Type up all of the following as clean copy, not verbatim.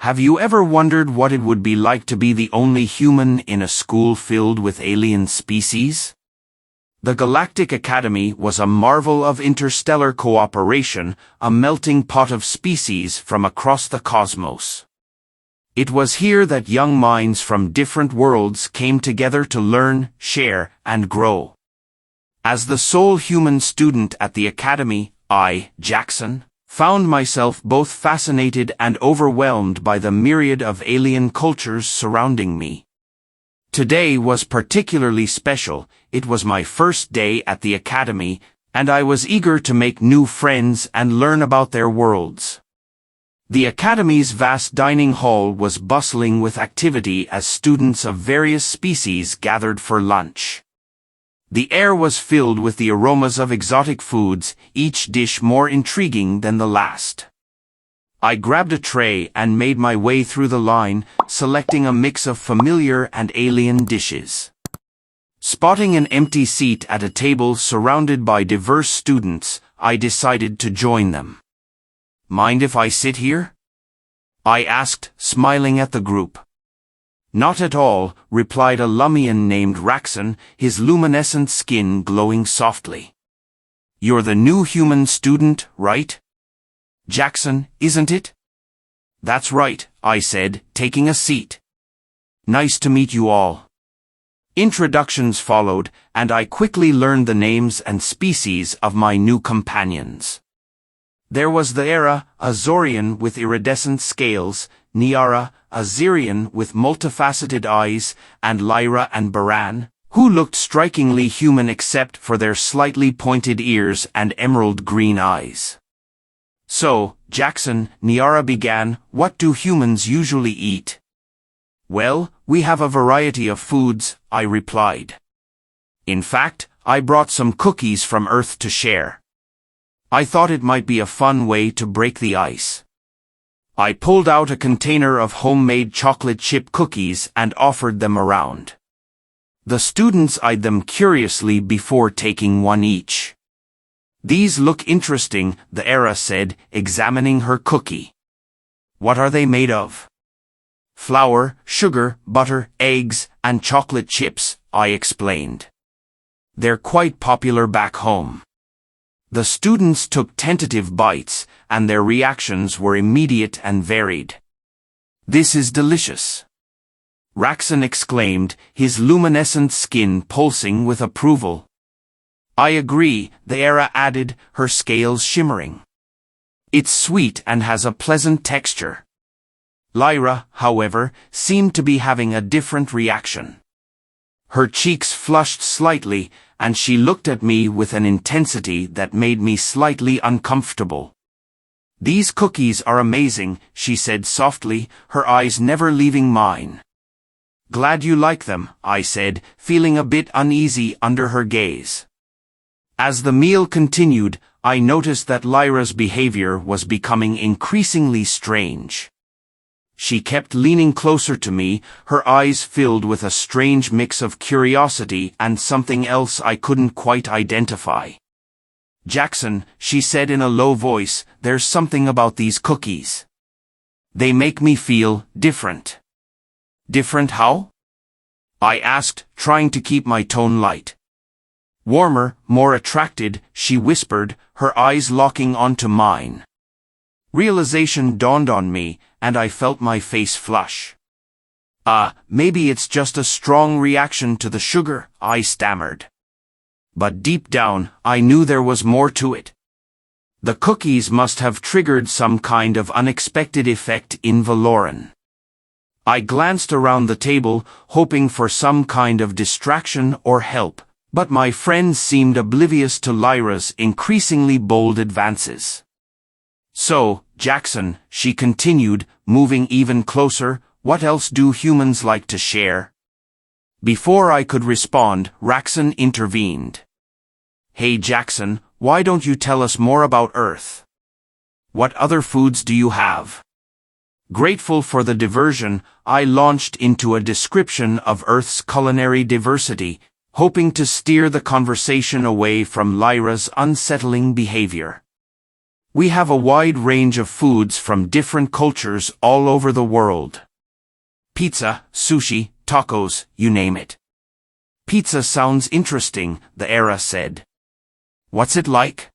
Have you ever wondered what it would be like to be the only human in a school filled with alien species? The Galactic Academy was a marvel of interstellar cooperation, a melting pot of species from across the cosmos. It was here that young minds from different worlds came together to learn, share, and grow. As the sole human student at the Academy, I, Jackson, found myself both fascinated and overwhelmed by the myriad of alien cultures surrounding me. Today was particularly special. It was my first day at the Academy, and I was eager to make new friends and learn about their worlds. The Academy's vast dining hall was bustling with activity as students of various species gathered for lunch. The air was filled with the aromas of exotic foods, each dish more intriguing than the last. I grabbed a tray and made my way through the line, selecting a mix of familiar and alien dishes. Spotting an empty seat at a table surrounded by diverse students, I decided to join them. "Mind if I sit here?" I asked, smiling at the group. "Not at all," replied a Lumian named Raxon, his luminescent skin glowing softly. "You're the new human student, right?" "Jackson, isn't it?" "That's right," I said, taking a seat. "Nice to meet you all." Introductions followed, and I quickly learned the names and species of my new companions. There was the Era, a Zorian with iridescent scales, Niara, a Zirian with multifaceted eyes, and Lyra and Baran, who looked strikingly human except for their slightly pointed ears and emerald green eyes. "So, Jackson," Niara began, "what do humans usually eat?" "Well, we have a variety of foods," I replied. "In fact, I brought some cookies from Earth to share. I thought it might be a fun way to break the ice." I pulled out a container of homemade chocolate chip cookies and offered them around. The students eyed them curiously before taking one each. "These look interesting," the Era said, examining her cookie. "What are they made of?" "Flour, sugar, butter, eggs, and chocolate chips," I explained. "They're quite popular back home." The students took tentative bites, and their reactions were immediate and varied. "This is delicious," Raxon exclaimed, his luminescent skin pulsing with approval. "I agree," the Era added, her scales shimmering. "It's sweet and has a pleasant texture." Lyra, however, seemed to be having a different reaction. Her cheeks flushed slightly, and she looked at me with an intensity that made me slightly uncomfortable. "These cookies are amazing," she said softly, her eyes never leaving mine. "Glad you like them," I said, feeling a bit uneasy under her gaze. As the meal continued, I noticed that Lyra's behavior was becoming increasingly strange. She kept leaning closer to me, her eyes filled with a strange mix of curiosity and something else I couldn't quite identify. "Jackson," she said in a low voice, "there's something about these cookies. They make me feel different." "Different how?" I asked, trying to keep my tone light. "Warmer, more attracted," she whispered, her eyes locking onto mine. Realization dawned on me, and I felt my face flush. Maybe it's just a strong reaction to the sugar," I stammered. But deep down, I knew there was more to it. The cookies must have triggered some kind of unexpected effect in Valoran. I glanced around the table, hoping for some kind of distraction or help, but my friends seemed oblivious to Lyra's increasingly bold advances. "So, Jackson," she continued, moving even closer, "what else do humans like to share?" Before I could respond, Raxon intervened. "Hey Jackson, why don't you tell us more about Earth? What other foods do you have?" Grateful for the diversion, I launched into a description of Earth's culinary diversity, hoping to steer the conversation away from Lyra's unsettling behavior. We have a wide range of foods from different cultures all over the world. Pizza, sushi, tacos, you name it. Pizza sounds interesting, the Era said. What's it like?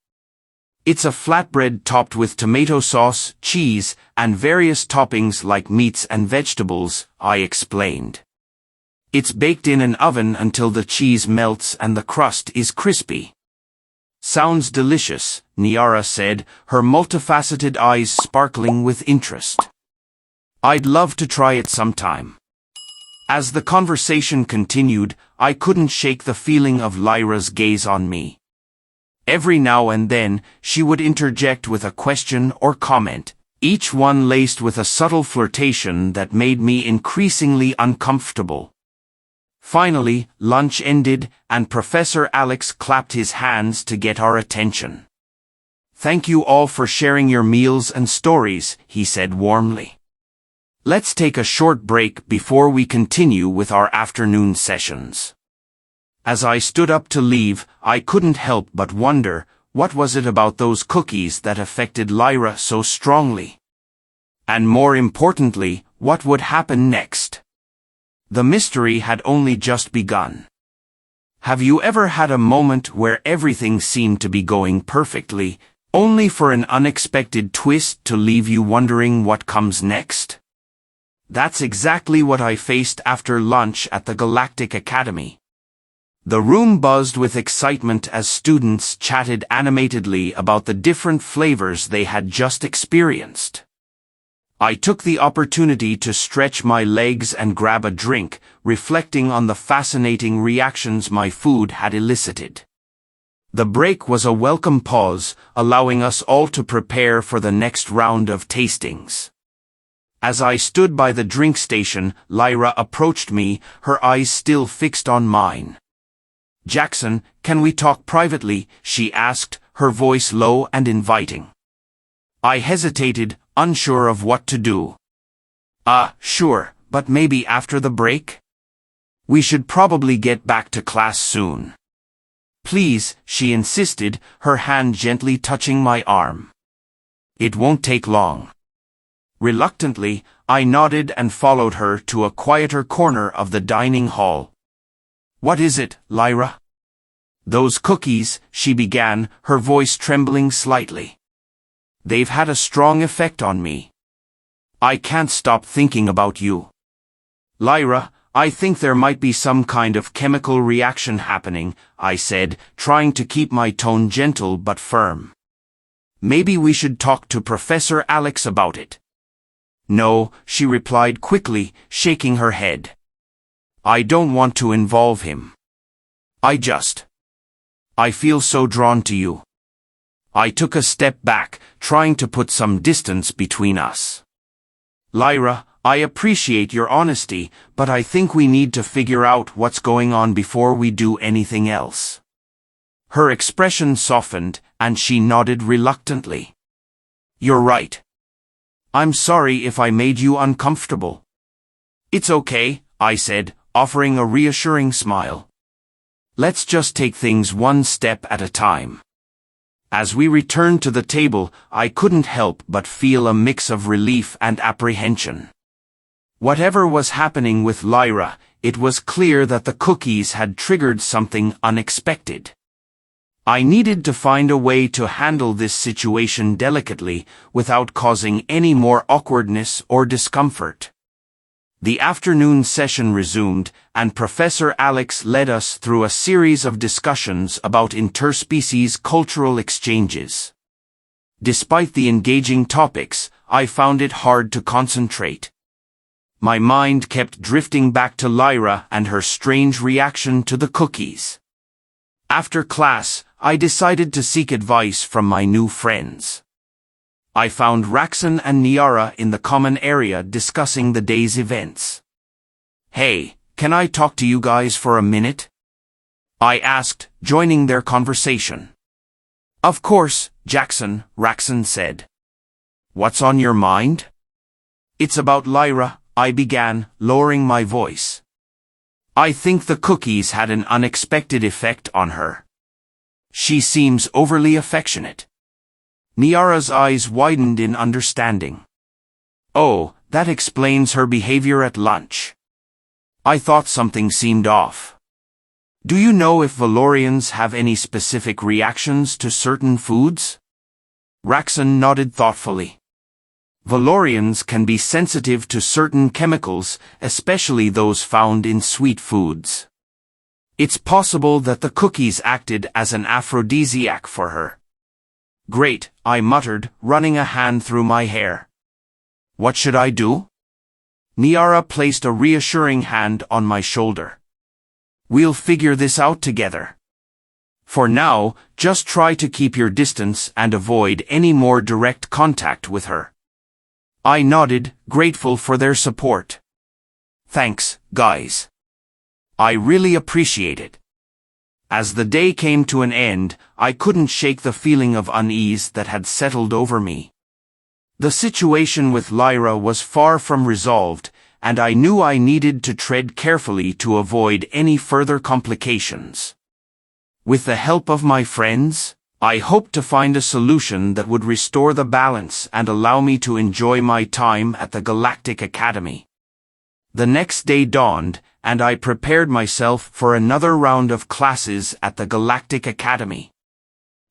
It's a flatbread topped with tomato sauce, cheese, and various toppings like meats and vegetables, I explained. It's baked in an oven until the cheese melts and the crust is crispy. Sounds delicious, Niara said, her multifaceted eyes sparkling with interest. I'd love to try it sometime. As the conversation continued, I couldn't shake the feeling of Lyra's gaze on me. Every now and then, she would interject with a question or comment, each one laced with a subtle flirtation that made me increasingly uncomfortable. Finally, lunch ended, and Professor Alex clapped his hands to get our attention. Thank you all for sharing your meals and stories, he said warmly. Let's take a short break before we continue with our afternoon sessions. As I stood up to leave, I couldn't help but wonder, what was it about those cookies that affected Lyra so strongly? And more importantly, what would happen next? The mystery had only just begun. Have you ever had a moment where everything seemed to be going perfectly, only for an unexpected twist to leave you wondering what comes next? That's exactly what I faced after lunch at the Galactic Academy. The room buzzed with excitement as students chatted animatedly about the different flavors they had just experienced. I took the opportunity to stretch my legs and grab a drink, reflecting on the fascinating reactions my food had elicited. The break was a welcome pause, allowing us all to prepare for the next round of tastings. As I stood by the drink station, Lyra approached me, her eyes still fixed on mine. Jackson, can we talk privately? She asked, her voice low and inviting. I hesitated, unsure of what to do. Sure, but maybe after the break? We should probably get back to class soon. Please, she insisted, her hand gently touching my arm. It won't take long. Reluctantly, I nodded and followed her to a quieter corner of the dining hall. What is it, Lyra? Those cookies, she began, her voice trembling slightly. They've had a strong effect on me. I can't stop thinking about you. Lyra, I think there might be some kind of chemical reaction happening, I said, trying to keep my tone gentle but firm. Maybe we should talk to Professor Alex about it. No, she replied quickly, shaking her head. I don't want to involve him. I feel so drawn to you. I took a step back, trying to put some distance between us. Lyra, I appreciate your honesty, but I think we need to figure out what's going on before we do anything else. Her expression softened, and she nodded reluctantly. You're right. I'm sorry if I made you uncomfortable. It's okay, I said, offering a reassuring smile. Let's just take things one step at a time. As we returned to the table, I couldn't help but feel a mix of relief and apprehension. Whatever was happening with Lyra, it was clear that the cookies had triggered something unexpected. I needed to find a way to handle this situation delicately without causing any more awkwardness or discomfort. The afternoon session resumed, and Professor Alex led us through a series of discussions about interspecies cultural exchanges. Despite the engaging topics, I found it hard to concentrate. My mind kept drifting back to Lyra and her strange reaction to the cookies. After class, I decided to seek advice from my new friends. I found Raxon and Niara in the common area discussing the day's events. Hey, can I talk to you guys for a minute? I asked, joining their conversation. Of course, Jackson, Raxon said. What's on your mind? It's about Lyra, I began, lowering my voice. I think the cookies had an unexpected effect on her. She seems overly affectionate. Niara's eyes widened in understanding. Oh, that explains her behavior at lunch. I thought something seemed off. Do you know if Valorians have any specific reactions to certain foods? Raxon nodded thoughtfully. Valorians can be sensitive to certain chemicals, especially those found in sweet foods. It's possible that the cookies acted as an aphrodisiac for her. Great, I muttered, running a hand through my hair. What should I do? Niara placed a reassuring hand on my shoulder. We'll figure this out together. For now, just try to keep your distance and avoid any more direct contact with her. I nodded, grateful for their support. Thanks, guys. I really appreciate it. As the day came to an end, I couldn't shake the feeling of unease that had settled over me. The situation with Lyra was far from resolved, and I knew I needed to tread carefully to avoid any further complications. With the help of my friends, I hoped to find a solution that would restore the balance and allow me to enjoy my time at the Galactic Academy. The next day dawned, and I prepared myself for another round of classes at the Galactic Academy.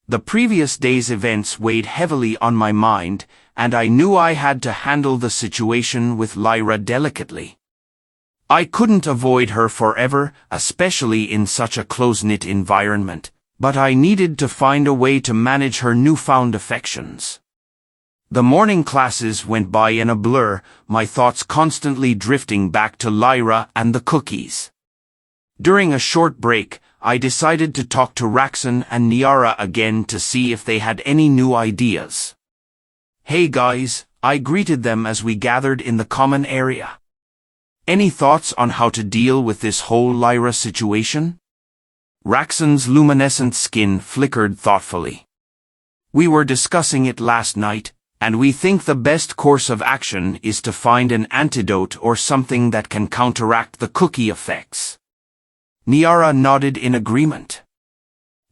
The previous day's events weighed heavily on my mind, and I knew I had to handle the situation with Lyra delicately. I couldn't avoid her forever, especially in such a close-knit environment, but I needed to find a way to manage her newfound affections. The morning classes went by in a blur, my thoughts constantly drifting back to Lyra and the cookies. During a short break, I decided to talk to Raxon and Niara again to see if they had any new ideas. Hey guys, I greeted them as we gathered in the common area. Any thoughts on how to deal with this whole Lyra situation? Raxon's luminescent skin flickered thoughtfully. We were discussing it last night, and we think the best course of action is to find an antidote or something that can counteract the cookie effects. Niara nodded in agreement.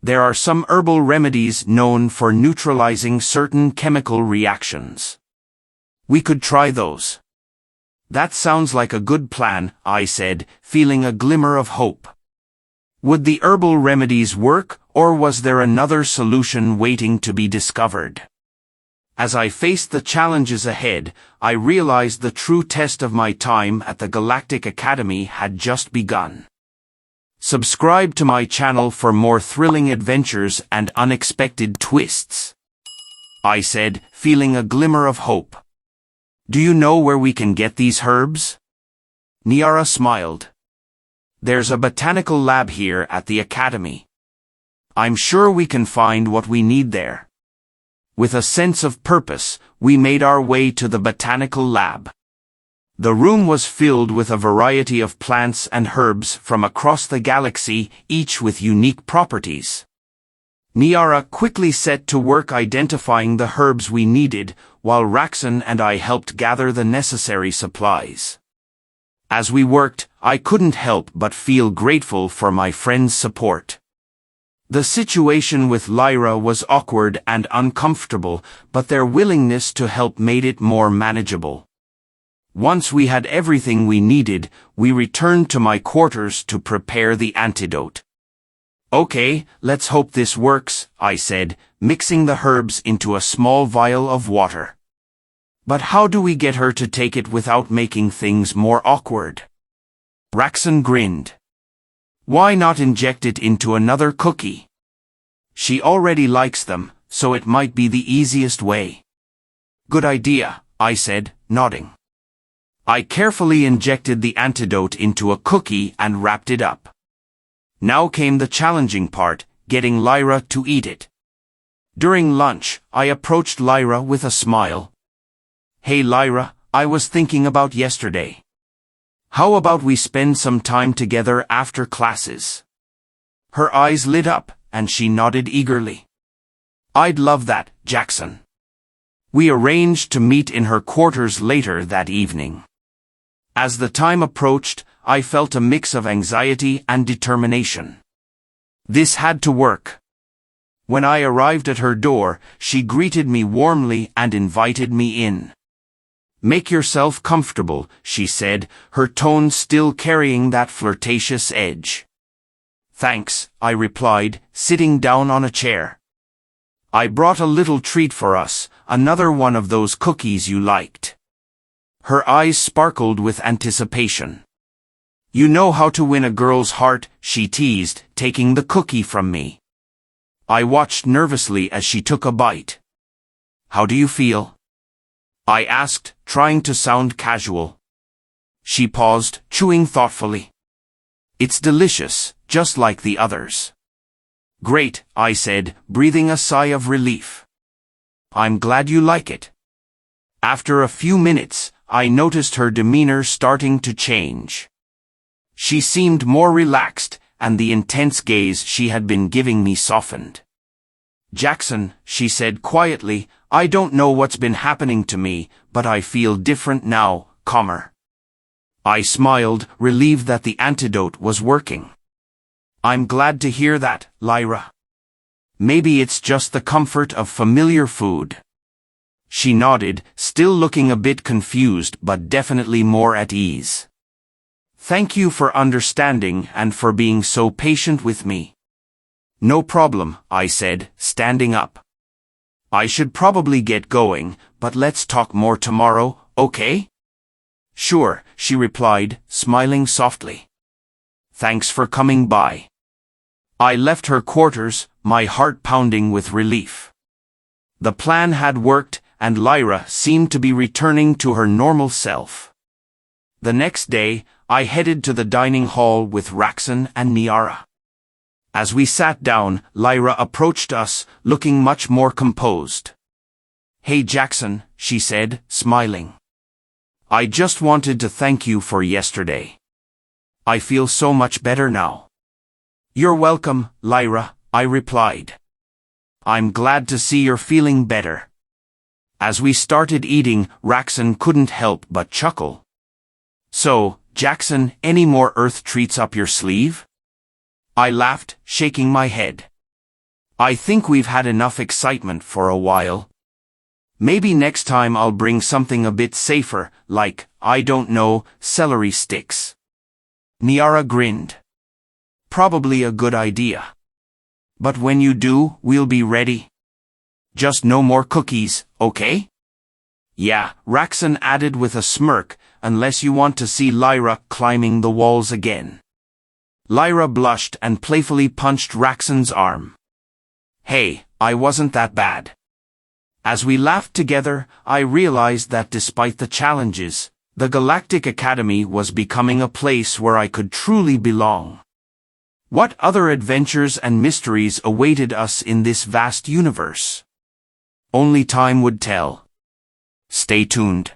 There are some herbal remedies known for neutralizing certain chemical reactions. We could try those. That sounds like a good plan, I said, feeling a glimmer of hope. Would the herbal remedies work, or was there another solution waiting to be discovered? As I faced the challenges ahead, I realized the true test of my time at the Galactic Academy had just begun. Subscribe to my channel for more thrilling adventures and unexpected twists, I said, feeling a glimmer of hope. Do you know where we can get these herbs? Niara smiled. There's a botanical lab here at the Academy. I'm sure we can find what we need there. With a sense of purpose, we made our way to the botanical lab. The room was filled with a variety of plants and herbs from across the galaxy, each with unique properties. Niara quickly set to work identifying the herbs we needed, while Raxon and I helped gather the necessary supplies. As we worked, I couldn't help but feel grateful for my friends' support. The situation with Lyra was awkward and uncomfortable, but their willingness to help made it more manageable. Once we had everything we needed, we returned to my quarters to prepare the antidote. Okay, let's hope this works, I said, mixing the herbs into a small vial of water. But how do we get her to take it without making things more awkward? Raxon grinned. Why not inject it into another cookie? She already likes them, so it might be the easiest way. Good idea, I said, nodding. I carefully injected the antidote into a cookie and wrapped it up. Now came the challenging part, getting Lyra to eat it. During lunch, I approached Lyra with a smile. Hey Lyra, I was thinking about yesterday. How about we spend some time together after classes? Her eyes lit up, and she nodded eagerly. I'd love that, Jackson. We arranged to meet in her quarters later that evening. As the time approached, I felt a mix of anxiety and determination. This had to work. When I arrived at her door, she greeted me warmly and invited me in. "Make yourself comfortable," she said, her tone still carrying that flirtatious edge. "Thanks," I replied, sitting down on a chair. "I brought a little treat for us, another one of those cookies you liked." Her eyes sparkled with anticipation. "You know how to win a girl's heart," she teased, taking the cookie from me. I watched nervously as she took a bite. "How do you feel?" I asked, trying to sound casual. She paused, chewing thoughtfully. "It's delicious, just like the others." "Great," I said, breathing a sigh of relief. "I'm glad you like it." After a few minutes, I noticed her demeanor starting to change. She seemed more relaxed, and the intense gaze she had been giving me softened. "Jackson," she said quietly, "I don't know what's been happening to me, but I feel different now, calmer." I smiled, relieved that the antidote was working. "I'm glad to hear that, Lyra. Maybe it's just the comfort of familiar food." She nodded, still looking a bit confused but definitely more at ease. "Thank you for understanding and for being so patient with me." "No problem," I said, standing up. "I should probably get going, but let's talk more tomorrow, okay?" "Sure," she replied, smiling softly. "Thanks for coming by." I left her quarters, my heart pounding with relief. The plan had worked, and Lyra seemed to be returning to her normal self. The next day, I headed to the dining hall with Raxon and Niara. As we sat down, Lyra approached us, looking much more composed. "Hey Jackson," she said, smiling. "I just wanted to thank you for yesterday. I feel so much better now." "You're welcome, Lyra," I replied. "I'm glad to see you're feeling better." As we started eating, Raxon couldn't help but chuckle. "So, Jackson, any more Earth treats up your sleeve?" I laughed, shaking my head. "I think we've had enough excitement for a while. Maybe next time I'll bring something a bit safer, like, I don't know, celery sticks." Niara grinned. "Probably a good idea. But when you do, we'll be ready. Just no more cookies, okay?" "Yeah," Raxon added with a smirk, "unless you want to see Lyra climbing the walls again." Lyra blushed and playfully punched Raxon's arm. "Hey, I wasn't that bad." As we laughed together, I realized that despite the challenges, the Galactic Academy was becoming a place where I could truly belong. What other adventures and mysteries awaited us in this vast universe? Only time would tell. Stay tuned.